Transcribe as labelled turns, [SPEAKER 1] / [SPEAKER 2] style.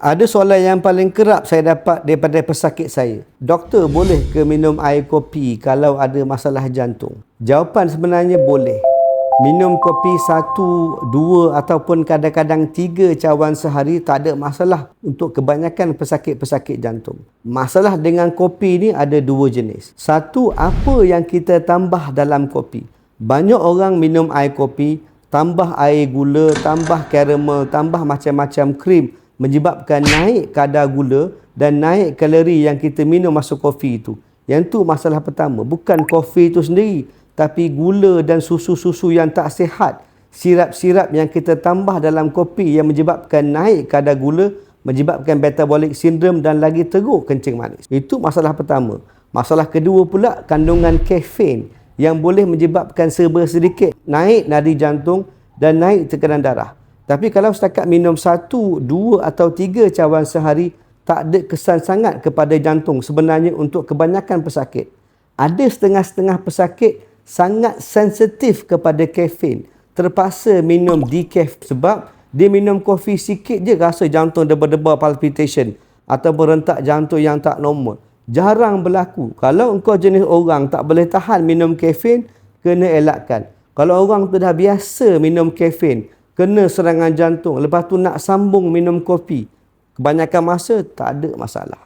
[SPEAKER 1] Ada soalan yang paling kerap saya dapat daripada pesakit saya. Doktor, boleh ke minum air kopi kalau ada masalah jantung? Jawapan sebenarnya boleh. Minum kopi 1, 2 ataupun kadang-kadang 3 cawan sehari tak ada masalah untuk kebanyakan pesakit-pesakit jantung. Masalah dengan kopi ni ada 2 jenis. Satu, apa yang kita tambah dalam kopi. Banyak orang minum air kopi, tambah air gula, tambah karamel, tambah macam-macam krim, menyebabkan naik kadar gula dan naik kalori yang kita minum masuk kopi itu. Yang tu masalah pertama. Bukan kopi itu sendiri, tapi gula dan susu-susu yang tak sihat, sirap-sirap yang kita tambah dalam kopi yang menyebabkan naik kadar gula, menyebabkan metabolic syndrome dan lagi teruk kencing manis. Itu masalah pertama. Masalah kedua pula, kandungan kafein yang boleh menyebabkan serba sedikit naik nadi jantung dan naik tekanan darah. Tapi kalau setakat minum 1, 2 atau 3 cawan sehari, tak ada kesan sangat kepada jantung sebenarnya untuk kebanyakan pesakit. Ada setengah-setengah pesakit sangat sensitif kepada kafein. Terpaksa minum decaf sebab dia minum kopi sikit je rasa jantung debar-debar palpitation atau rentak jantung yang tak normal. Jarang berlaku. Kalau engkau jenis orang tak boleh tahan minum kafein, kena elakkan. Kalau orang tu dah biasa minum kafein, kena serangan jantung, lepas tu nak sambung minum kopi, kebanyakan masa tak ada masalah.